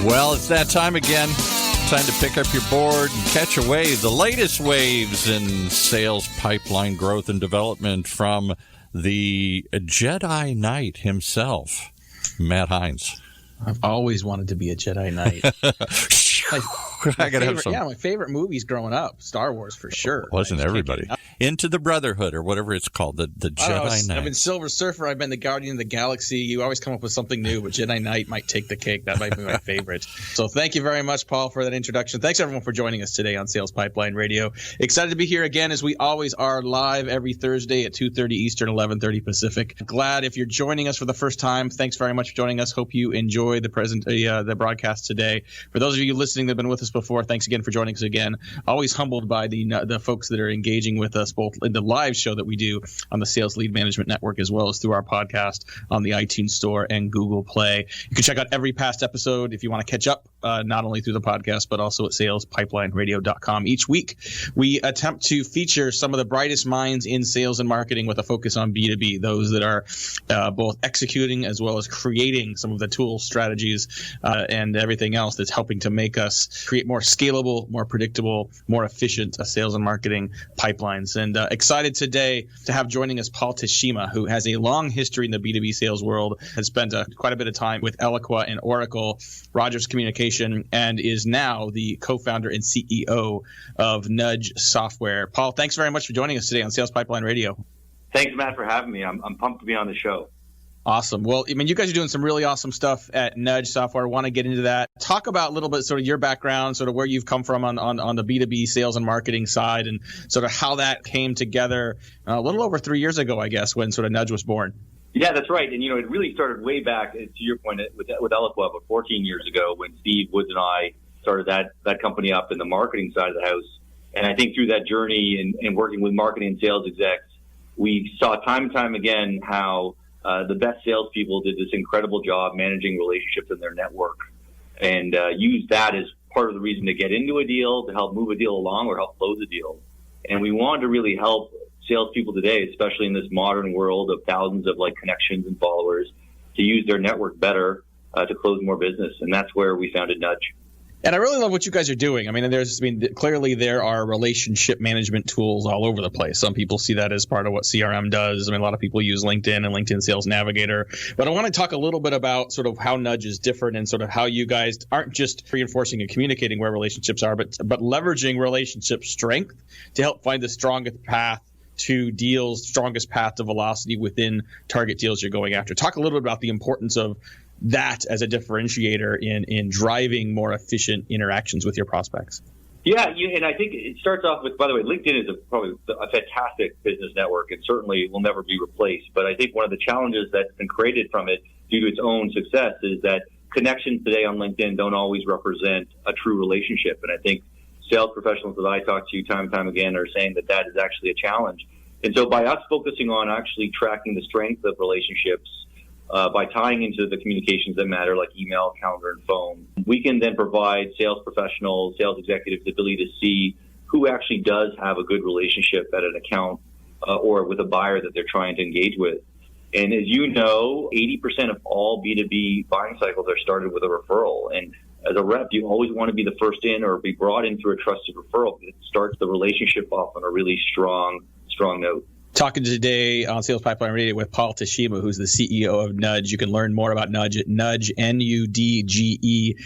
Well, it's that time again. Time to pick up your board and catch a wave. The latest waves in sales pipeline growth and development from the Jedi Knight himself, Matt Heinz. I've always wanted to be a Jedi Knight. My favorite movies growing up, Star Wars for sure. Wasn't everybody? Into the Brotherhood or whatever it's called, the Jedi Knight. I've been Silver Surfer, I've been the Guardian of the Galaxy. You always come up with something new, but Jedi Knight might take the cake. That might be my favorite. So thank you very much, Paul, for that introduction. Thanks, everyone, for joining us today on Sales Pipeline Radio. Excited to be here again, as we always are, live every Thursday at 2:30 Eastern, 11:30 Pacific. Glad if you're joining us for the first time. Thanks very much for joining us. Hope you enjoy the broadcast today. For those of you listening that have been with us before, thanks again for joining us again. Always humbled by the folks that are engaging with us, both in the live show that we do on the Sales Lead Management Network, as well as through our podcast on the iTunes Store and Google Play. You can check out every past episode if you want to catch up, not only through the podcast, but also at salespipelineradio.com. Each week, we attempt to feature some of the brightest minds in sales and marketing with a focus on B2B, those that are both executing as well as creating some of the tools, strategies, and everything else that's helping to make us create more scalable, more predictable, more efficient sales and marketing pipelines. And excited today to have joining us Paul Teshima, who has a long history in the B2B sales world, has spent quite a bit of time with Eloqua and Oracle, Rogers Communication, and is now the co-founder and CEO of Nudge Software. Paul, thanks very much for joining us today on Sales Pipeline Radio. Thanks, Matt, for having me. I'm pumped to be on the show. Awesome. Well, I mean, you guys are doing some really awesome stuff at Nudge Software. I want to get into that. Talk about a little bit sort of your background, sort of where you've come from on the B2B sales and marketing side, and sort of how that came together a little over 3 years ago, I guess, when sort of Nudge was born. Yeah, that's right. And, it really started way back, to your point, with Eloqua about 14 years ago when Steve Woods and I started that company up in the marketing side of the house. And I think through that journey and working with marketing and sales execs, we saw time and time again how the best salespeople did this incredible job managing relationships in their network, and used that as part of the reason to get into a deal, to help move a deal along or help close a deal. And we wanted to really help salespeople today, especially in this modern world of thousands of connections and followers, to use their network better to close more business. And that's where we founded Nudge. And I really love what you guys are doing. Clearly there are relationship management tools all over the place. Some people see that as part of what CRM does. A lot of people use LinkedIn and LinkedIn Sales Navigator. But I want to talk a little bit about sort of how Nudge is different and sort of how you guys aren't just reinforcing and communicating where relationships are, but leveraging relationship strength to help find the strongest path to deals, strongest path to velocity within target deals you're going after. Talk a little bit about the importance of that as a differentiator in driving more efficient interactions with your prospects. Yeah, and I think it starts off with, by the way, LinkedIn is probably a fantastic business network. It certainly will never be replaced. But I think one of the challenges that's been created from it due to its own success is that connections today on LinkedIn don't always represent a true relationship. And I think sales professionals that I talk to time and time again are saying that is actually a challenge. And so by us focusing on actually tracking the strength of relationships, by tying into the communications that matter, like email, calendar, and phone, we can then provide sales professionals, sales executives the ability to see who actually does have a good relationship at an account or with a buyer that they're trying to engage with. And as you know, 80% of all B2B buying cycles are started with a referral. And as a rep, you always want to be the first in or be brought in through a trusted referral. It starts the relationship off on a really strong note. Talking today on Sales Pipeline Radio with Paul Teshima, who's the CEO of Nudge. You can learn more about Nudge at nudge, NUDGE.ai.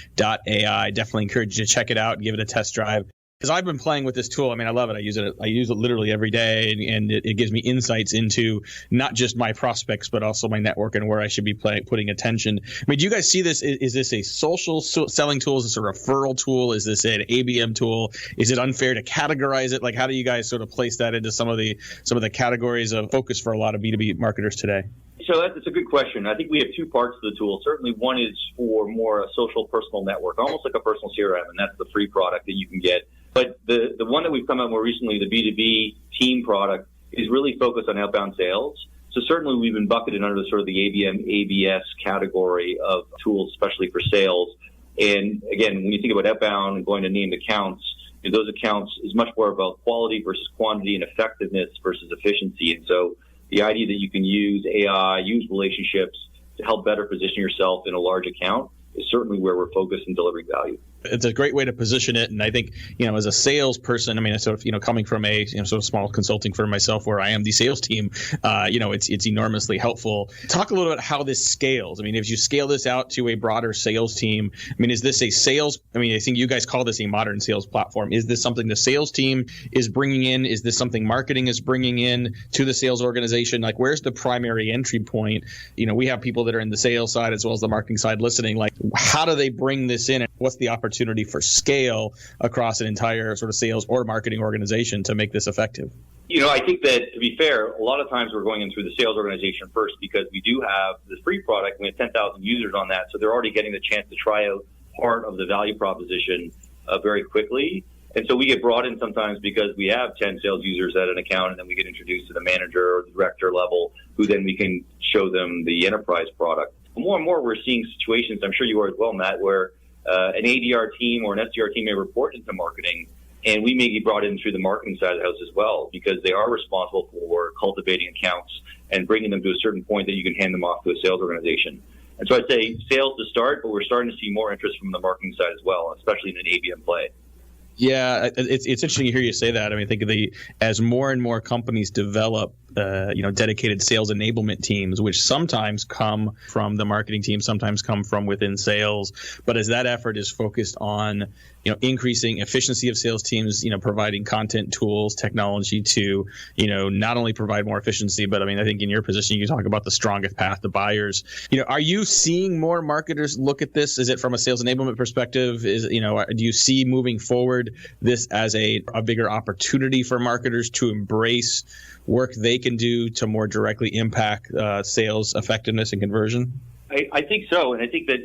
Definitely encourage you to check it out and give it a test drive. Because I've been playing with this tool. I love it. I use it literally every day, and it gives me insights into not just my prospects, but also my network and where I should be putting attention. Do you guys see this? Is this a social selling tool? Is this a referral tool? Is this an ABM tool? Is it unfair to categorize it? How do you guys sort of place that into some of the categories of focus for a lot of B2B marketers today? So that's a good question. I think we have two parts to the tool. Certainly one is for more a social personal network, almost like a personal CRM, and that's the free product that you can get. But the one that we've come out more recently, the B2B team product, is really focused on outbound sales. So certainly we've been bucketed under the sort of the ABM, ABS category of tools, especially for sales. And again, when you think about outbound and going to named accounts, those accounts is much more about quality versus quantity and effectiveness versus efficiency. And so the idea that you can use AI, use relationships to help better position yourself in a large account is certainly where we're focused and delivering value. It's a great way to position it. And I think, as a salesperson, I mean, sort of, coming from a sort of small consulting firm myself where I am the sales team, it's enormously helpful. Talk a little bit how this scales. I mean, if you scale this out to a broader sales team, I mean, is this a sales? I mean, I think you guys call this a modern sales platform. Is this something the sales team is bringing in? Is this something marketing is bringing in to the sales organization? Like, where's the primary entry point? We have people that are in the sales side as well as the marketing side listening. Like, how do they bring this in? What's the opportunity for scale across an entire sort of sales or marketing organization to make this effective? I think that, to be fair, a lot of times we're going in through the sales organization first because we do have this free product. We have 10,000 users on that, so they're already getting the chance to try out part of the value proposition very quickly. And so we get brought in sometimes because we have 10 sales users at an account, and then we get introduced to the manager or the director level, who then we can show them the enterprise product. More and more, we're seeing situations, I'm sure you are as well, Matt, where an ADR team or an SDR team may report into marketing, and we may be brought in through the marketing side of the house as well, because they are responsible for cultivating accounts and bringing them to a certain point that you can hand them off to a sales organization. And so I'd say sales to start, but we're starting to see more interest from the marketing side as well, especially in an ABM play. Yeah, it's interesting to hear you say that. I mean, I think as more and more companies develop, dedicated sales enablement teams, which sometimes come from the marketing team, sometimes come from within sales. But as that effort is focused on, increasing efficiency of sales teams, providing content, tools, technology to, not only provide more efficiency, but I mean, I think in your position, you talk about the strongest path to buyers. Are you seeing more marketers look at this? Is it from a sales enablement perspective? Do you see moving forward this as a bigger opportunity for marketers to embrace work they can do to more directly impact sales effectiveness and conversion? I think so. And I think that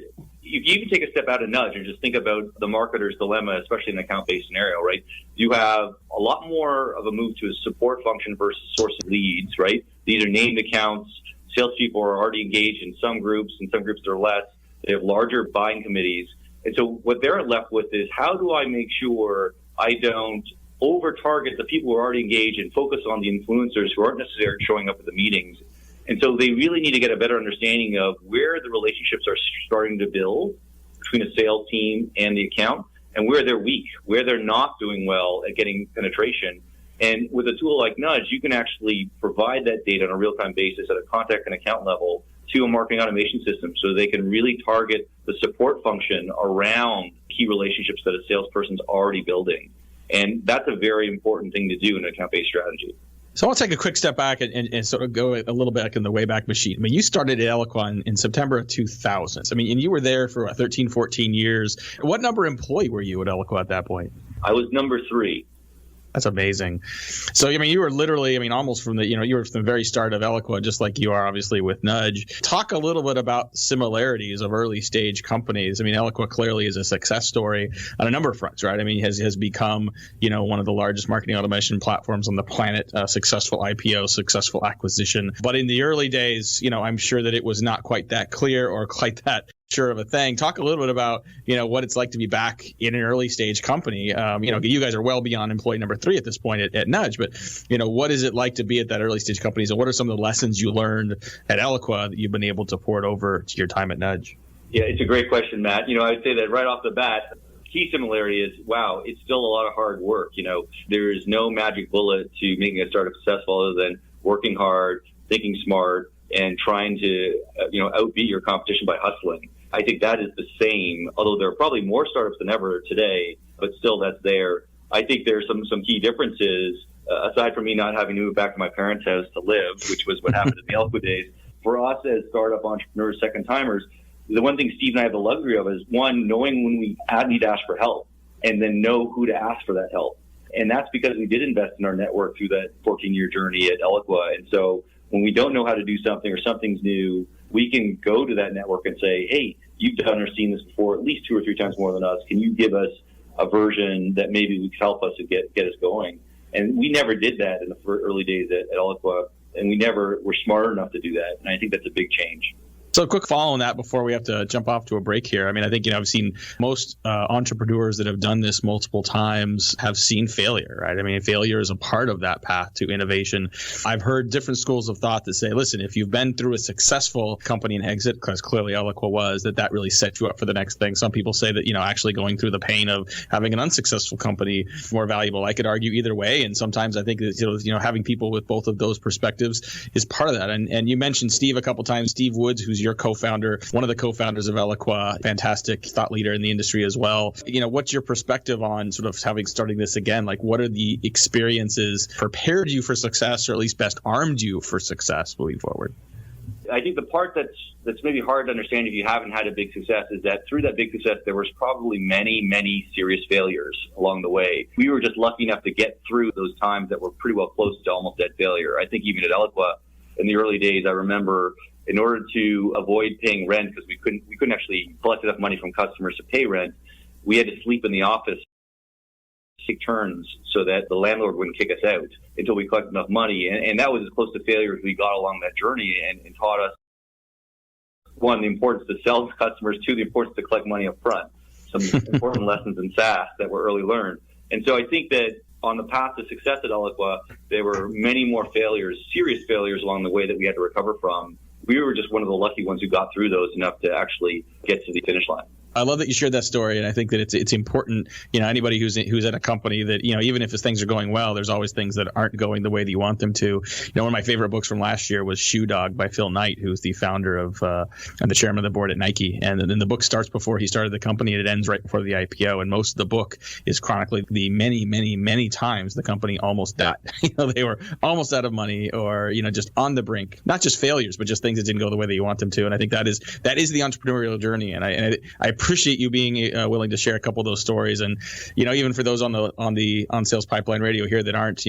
if you even take a step out of Nudge and just think about the marketer's dilemma, especially in an account-based scenario, right? You have a lot more of a move to a support function versus sourcing leads, right? These are named accounts. Salespeople are already engaged in some groups, and some groups are less. They have larger buying committees. And so what they're left with is, how do I make sure I don't over-target the people who are already engaged and focus on the influencers who aren't necessarily showing up at the meetings? And so they really need to get a better understanding of where the relationships are starting to build between a sales team and the account, and where they're weak, where they're not doing well at getting penetration. And with a tool like Nudge, you can actually provide that data on a real-time basis at a contact and account level to a marketing automation system, so they can really target the support function around key relationships that a salesperson's already building. And that's a very important thing to do in an account-based strategy. So I'll take a quick step back and sort of go a little bit in the Wayback Machine. I mean, you started at Eloqua in September of 2000. I mean, and you were there for 13, 14 years. What number employee were you at Eloqua at that point? I was number 3. That's amazing. So, I mean, you were literally, almost from you were from the very start of Eloqua, just like you are obviously with Nudge. Talk a little bit about similarities of early stage companies. I mean, Eloqua clearly is a success story on a number of fronts, right? I mean, has become, one of the largest marketing automation platforms on the planet, successful IPO, successful acquisition. But in the early days, I'm sure that it was not quite that clear or quite that sure of a thing. Talk a little bit about, what it's like to be back in an early stage company. You guys are well beyond employee number 3 at this point at Nudge, but, what is it like to be at that early stage company? And what are some of the lessons you learned at Eloqua that you've been able to port over to your time at Nudge? Yeah, it's a great question, Matt. I would say that right off the bat, key similarity is, wow, it's still a lot of hard work. There is no magic bullet to making a startup successful other than working hard, thinking smart, and trying to, outbeat your competition by hustling. I think that is the same, although there are probably more startups than ever today, but still that's there. I think there's some key differences, aside from me not having to move back to my parents' house to live, which was what happened in the Eloqua days. For us as startup entrepreneurs, second-timers, the one thing Steve and I have the luxury of is, one, knowing when we need to ask for help, and then know who to ask for that help. And that's because we did invest in our network through that 14-year journey at Eloqua. And so when we don't know how to do something or something's new, we can go to that network and say, hey, you've done or seen this before at least 2 or 3 times more than us. Can you give us a version that maybe would help us to get us going? And we never did that in the early days at Eloqua, and we never were smart enough to do that. And I think that's a big change. So a quick follow on that before we have to jump off to a break here. I mean, I think, I've seen most entrepreneurs that have done this multiple times have seen failure, right? I mean, failure is a part of that path to innovation. I've heard different schools of thought that say, listen, if you've been through a successful company and exit, because clearly Eloqua was, that really sets you up for the next thing. Some people say that, actually going through the pain of having an unsuccessful company is more valuable. I could argue either way. And sometimes I think that, having people with both of those perspectives is part of that. And you mentioned Steve a couple times, Steve Woods, who's your co-founder, one of the co-founders of Eloqua, fantastic thought leader in the industry as well. What's your perspective on sort of starting this again? Like, what are the experiences prepared you for success, or at least best armed you for success moving forward? I think the part that's maybe hard to understand if you haven't had a big success is that through that big success, there was probably many, many serious failures along the way. We were just lucky enough to get through those times that were pretty well close to almost dead failure. I think even at Eloqua in the early days, I remember in order to avoid paying rent, because we couldn't actually collect enough money from customers to pay rent, we had to sleep in the office, take turns, so that the landlord wouldn't kick us out until we collected enough money. And that was as close to failure as we got along that journey, and taught us, one, the importance to sell to customers, two, the importance to collect money up front. Some important lessons in SaaS that were early learned. And so I think that on the path to success at Eloqua, there were many more failures, serious failures along the way that we had to recover from. We were just one of the lucky ones who got through those enough to actually get to the finish line. I love that you shared that story, and I think that it's important. Anybody who's at a company that even if things are going well, there's always things that aren't going the way that you want them to. One of my favorite books from last year was Shoe Dog by Phil Knight, who's the founder of and the chairman of the board at Nike. And then the book starts before he started the company, and it ends right before the IPO. And most of the book is chronicling the many, many, many times the company almost died. They were almost out of money, or just on the brink. Not just failures, but just things that didn't go the way that you want them to. And I think that is the entrepreneurial journey. And I appreciate you being willing to share a couple of those stories, and even for those on Sales Pipeline Radio here that aren't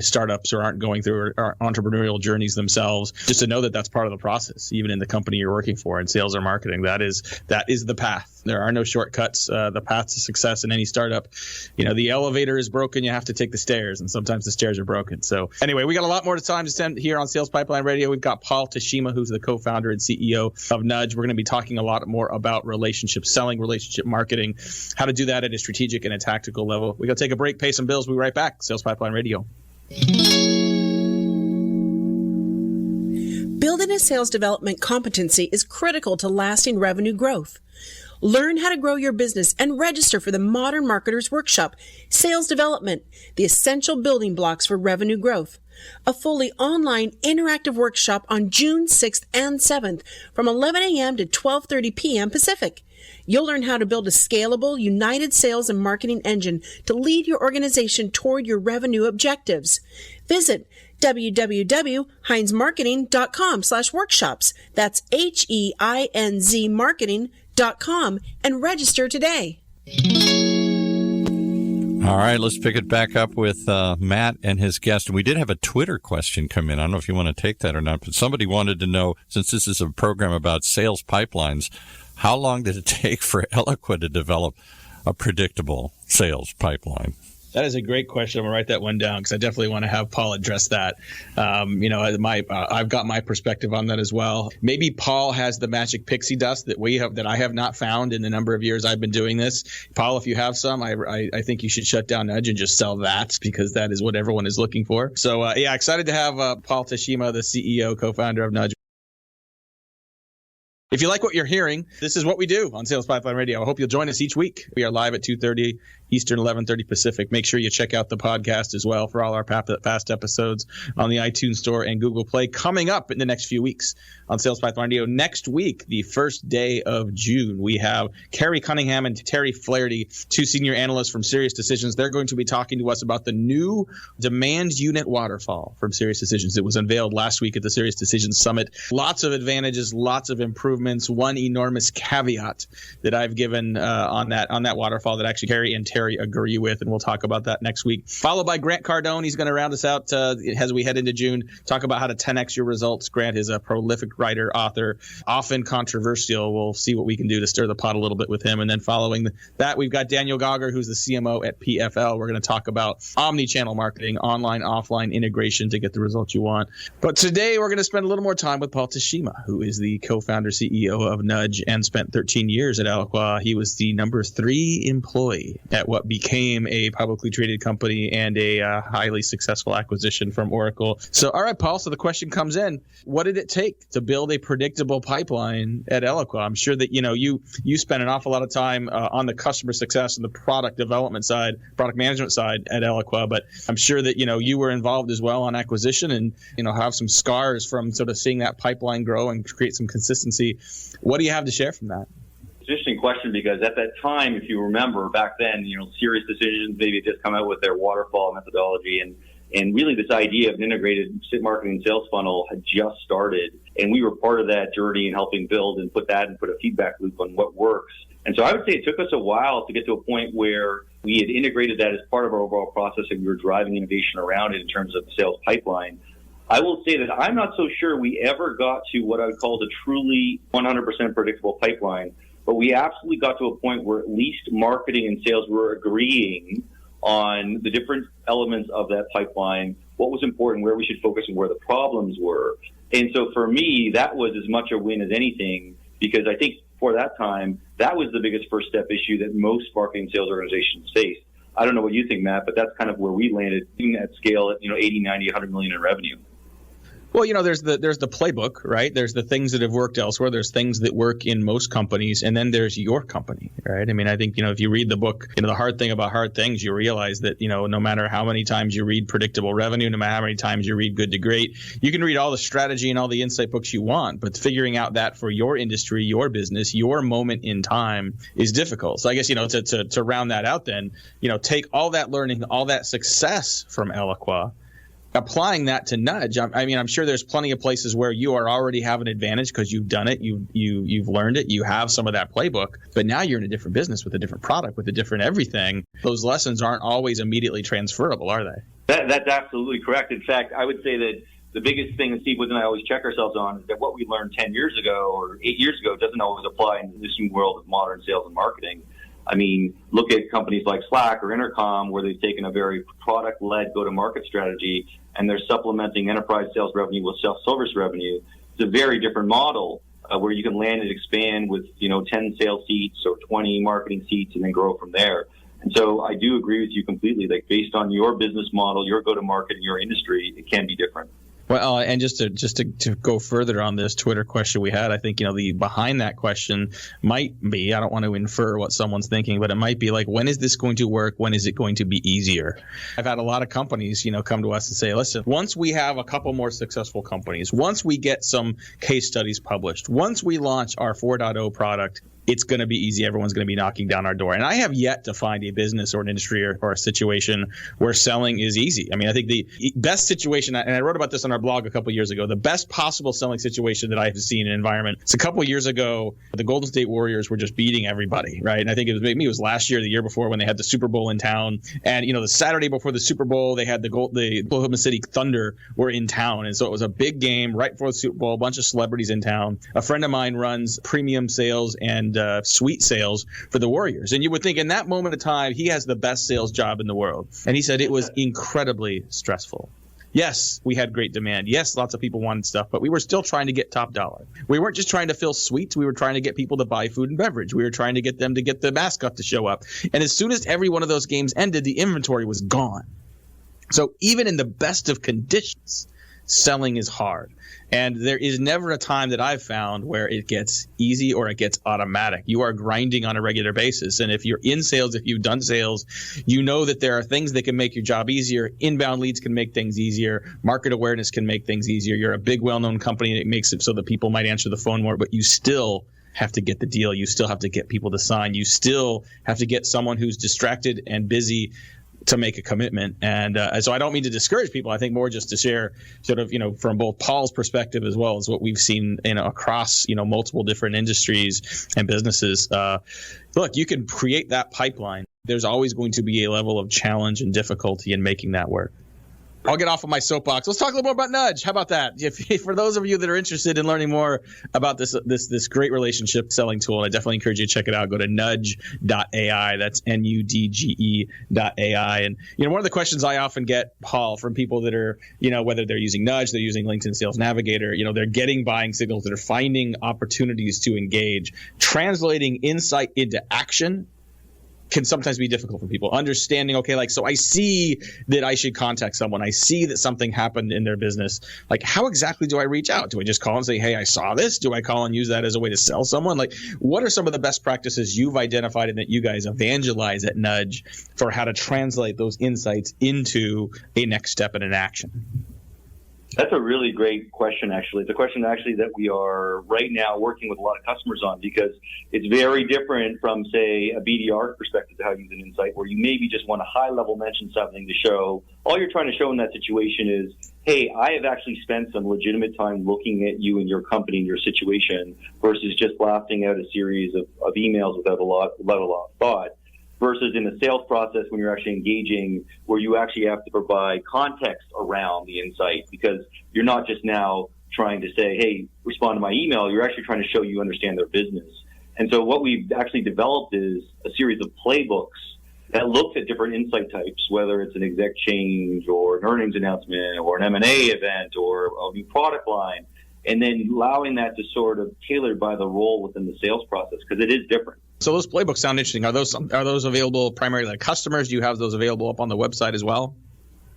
startups or aren't going through our entrepreneurial journeys themselves, just to know that that's part of the process, even in the company you're working for in sales or marketing. That is the path. There are no shortcuts. The path to success in any startup, the elevator is broken, you have to take the stairs, and sometimes the stairs are broken. So anyway, we got a lot more time to spend here on Sales Pipeline Radio. We've got Paul Teshima, who's the co-founder and CEO of Nudge. We're going to be talking a lot more about relationship selling, relationship marketing, how to do that at a strategic and a tactical level. We got to take a break, pay some bills. We'll be right back. Sales Pipeline Radio. Building a sales development competency is critical to lasting revenue growth. Learn how to grow your business and register for the Modern Marketer's Workshop, Sales Development, the essential building blocks for revenue growth. A fully online interactive workshop on June 6th and 7th from 11 a.m. to 12:30 p.m. Pacific. You'll learn how to build a scalable, united sales and marketing engine to lead your organization toward your revenue objectives. Visit www.heinzmarketing.com/workshops. That's HEINZ marketing.com and register today. All right, let's pick it back up with Matt and his guest. And we did have a Twitter question come in. I don't know if you want to take that or not, but somebody wanted to know, since this is a program about sales pipelines, how long did it take for Eloqua to develop a predictable sales pipeline? That is a great question. I'm going to write that one down because I definitely want to have Paul address that. I've got my perspective on that as well. Maybe Paul has the magic pixie dust that I have not found in the number of years I've been doing this. Paul, if you have some, I think you should shut down Nudge and just sell that, because that is what everyone is looking for. So, excited to have Paul Teshima, the CEO, co-founder of Nudge. If you like what you're hearing, this is what we do on Sales Pipeline Radio. I hope you'll join us each week. We are live at 2:30 Eastern, 11:30 Pacific. Make sure you check out the podcast as well for all our past episodes on the iTunes Store and Google Play. Coming up in the next few weeks on Sales Pipeline Radio. Next week, the first day of June, we have Carrie Cunningham and Terry Flaherty, two senior analysts from SiriusDecisions. They're going to be talking to us about the new demand unit waterfall from SiriusDecisions. It was unveiled last week at the SiriusDecisions Summit. Lots of advantages, lots of improvements improvements, one enormous caveat that I've given on that waterfall that actually Carrie and Terry agree with, and we'll talk about that next week. Followed by Grant Cardone. He's going to round us out as we head into June, talk about how to 10x your results. Grant is a prolific writer, author, often controversial. We'll see what we can do to stir the pot a little bit with him. And then following that, we've got Daniel Gauger, who's the CMO at PFL. We're going to talk about omni-channel marketing, online, offline integration to get the results you want. But today we're going to spend a little more time with Paul Teshima, who is the co-founder, CEO of Nudge, and spent 13 years at Eloqua. He was the number 3 employee at what became a publicly traded company and a highly successful acquisition from Oracle. So, all right, Paul, so the question comes in. What did it take to build a predictable pipeline at Eloqua? I'm sure that, you spent an awful lot of time on the customer success and the product development side, product management side at Eloqua, but I'm sure that, you were involved as well on acquisition and, have some scars from sort of seeing that pipeline grow and create some consistency. What do you have to share from that? It's an interesting question because at that time, if you remember back then, Serious Decisions maybe had just come out with their waterfall methodology and really this idea of an integrated marketing and sales funnel had just started. And we were part of that journey in helping build and put a feedback loop on what works. And so I would say it took us a while to get to a point where we had integrated that as part of our overall process and we were driving innovation around it in terms of the sales pipeline. I will say that I'm not so sure we ever got to what I would call the truly 100% predictable pipeline, but we absolutely got to a point where at least marketing and sales were agreeing on the different elements of that pipeline, what was important, where we should focus, and where the problems were. And so for me, that was as much a win as anything, because I think for that time, that was the biggest first step issue that most marketing sales organizations faced. I don't know what you think, Matt, but that's kind of where we landed at scale at 80, 90, 100 million in revenue. Well, there's the playbook, right? There's the things that have worked elsewhere. There's things that work in most companies, and then there's your company, right? I mean, I think, if you read the book, The Hard Thing About Hard Things, you realize that, no matter how many times you read Predictable Revenue, no matter how many times you read Good to Great, you can read all the strategy and all the insight books you want, but figuring out that for your industry, your business, your moment in time is difficult. So I guess, to round that out then, take all that learning, all that success from Eloqua, applying that to Nudge. I'm sure there's plenty of places where you already have an advantage because you've done it, you've learned it, you have some of that playbook, but now you're in a different business with a different product, with a different everything. Those lessons aren't always immediately transferable, are they? That's absolutely correct. In fact, I would say that the biggest thing that Steve Woods and I always check ourselves on is that what we learned 10 years ago or 8 years ago doesn't always apply in this new world of modern sales and marketing. I mean, look at companies like Slack or Intercom, where they've taken a very product-led go-to-market strategy, and they're supplementing enterprise sales revenue with self-service revenue. It's a very different model where you can land and expand with, 10 sales seats or 20 marketing seats and then grow from there. And so I do agree with you completely. Like, based on your business model, your go-to-market, and your industry, it can be different. Well, and just to go further on this Twitter question we had, I think, the behind that question might be, I don't want to infer what someone's thinking, but it might be like, when is this going to work? When is it going to be easier? I've had a lot of companies, come to us and say, listen, once we have a couple more successful companies, once we get some case studies published, once we launch our 4.0 product, it's going to be easy. Everyone's going to be knocking down our door. And I have yet to find a business or an industry or a situation where selling is easy. I mean, I think the best situation, and I wrote about this on our blog a couple of years ago, the best possible selling situation that I have seen in an environment. It's a couple of years ago, the Golden State Warriors were just beating everybody, right? And I think it was last year, the year before, when they had the Super Bowl in town. And, the Saturday before the Super Bowl, they had the Oklahoma City Thunder were in town. And so it was a big game right before the Super Bowl, a bunch of celebrities in town. A friend of mine runs premium sales and suite sales for the Warriors. And you would think in that moment of time, he has the best sales job in the world. And he said it was incredibly stressful. Yes, we had great demand. Yes, lots of people wanted stuff, but we were still trying to get top dollar. We weren't just trying to fill suites. We were trying to get people to buy food and beverage. We were trying to get them to get the mascot to show up. And as soon as every one of those games ended, the inventory was gone. So even in the best of conditions, selling is hard. And there is never a time that I've found where it gets easy or it gets automatic. You are grinding on a regular basis. And if you're in sales, if you've done sales, you know that there are things that can make your job easier. Inbound leads can make things easier. Market awareness can make things easier. You're a big, well-known company, and it makes it so that people might answer the phone more, but you still have to get the deal. You still have to get people to sign. You still have to get someone who's distracted and busy to make a commitment. And so I don't mean to discourage people. I think more just to share sort of, from both Paul's perspective as well as what we've seen, across, multiple different industries and businesses. Look, you can create that pipeline. There's always going to be a level of challenge and difficulty in making that work. I'll get off of my soapbox. Let's talk a little more about Nudge. How about that? If for those of you that are interested in learning more about this great relationship selling tool, I definitely encourage you to check it out. Go to Nudge.ai. That's Nudge.ai. And one of the questions I often get, Paul, from people that are, whether they're using Nudge, they're using LinkedIn Sales Navigator, they're getting buying signals, that are finding opportunities to engage, translating insight into action can sometimes be difficult for people. Understanding, so I see that I should contact someone. I see that something happened in their business. Like, how exactly do I reach out? Do I just call and say, hey, I saw this? Do I call and use that as a way to sell someone? Like, what are some of the best practices you've identified and that you guys evangelize at Nudge for how to translate those insights into a next step and an action? That's a really great question, actually. It's a question, actually, that we are right now working with a lot of customers on, because it's very different from, say, a BDR perspective to how you use an insight, where you maybe just want to high-level mention something to show. All you're trying to show in that situation is, hey, I have actually spent some legitimate time looking at you and your company and your situation, versus just blasting out a series of emails without a lot of thought. Versus in the sales process, when you're actually engaging, where you actually have to provide context around the insight, because you're not just now trying to say, hey, respond to my email. You're actually trying to show you understand their business. And so what we've actually developed is a series of playbooks that looks at different insight types, whether it's an exec change or an earnings announcement or an M&A event or a new product line, and then allowing that to sort of tailor by the role within the sales process, because it is different. So those playbooks sound interesting. Are those available primarily to customers? Do you have those available up on the website as well?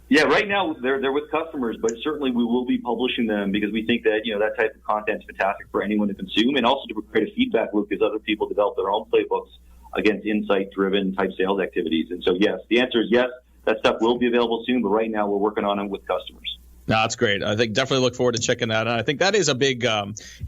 Yeah, right now they're with customers, but certainly we will be publishing them, because we think that that type of content is fantastic for anyone to consume, and also to create a feedback loop as other people develop their own playbooks against insight-driven type sales activities. And so, yes, the answer is yes. That stuff will be available soon, but right now we're working on them with customers. No, that's great. I think definitely look forward to checking that out. I think that is a big,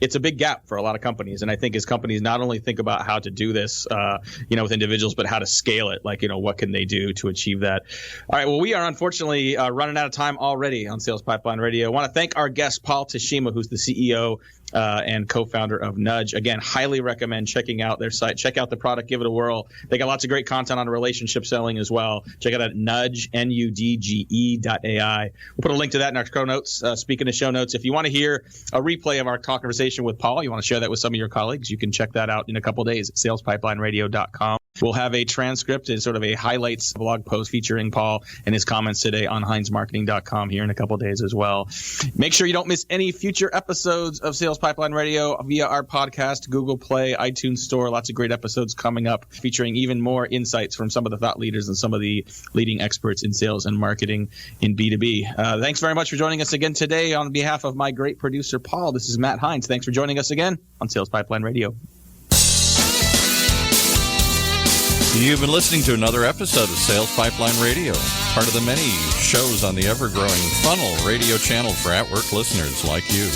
it's a big gap for a lot of companies. And I think as companies not only think about how to do this, with individuals, but how to scale it, what can they do to achieve that? All right. Well, we are unfortunately running out of time already on Sales Pipeline Radio. I want to thank our guest, Paul Teshima, who's the CEO and co-founder of Nudge. Again, highly recommend checking out their site. Check out the product, give it a whirl. They got lots of great content on relationship selling as well. Check it out at Nudge, Nudge.ai. We'll put a link to that in our show notes. Speaking of show notes, if you want to hear a replay of our conversation with Paul, you want to share that with some of your colleagues, you can check that out in a couple of days at salespipelineradio.com. We'll have a transcript and sort of a highlights blog post featuring Paul and his comments today on HeinzMarketing.com here in a couple of days as well. Make sure you don't miss any future episodes of Sales Pipeline Radio via our podcast, Google Play, iTunes Store. Lots of great episodes coming up featuring even more insights from some of the thought leaders and some of the leading experts in sales and marketing in B2B. Thanks very much for joining us again today. On behalf of my great producer, Paul, this is Matt Heinz. Thanks for joining us again on Sales Pipeline Radio. You've been listening to another episode of Sales Pipeline Radio, part of the many shows on the ever-growing Funnel radio channel for at-work listeners like you.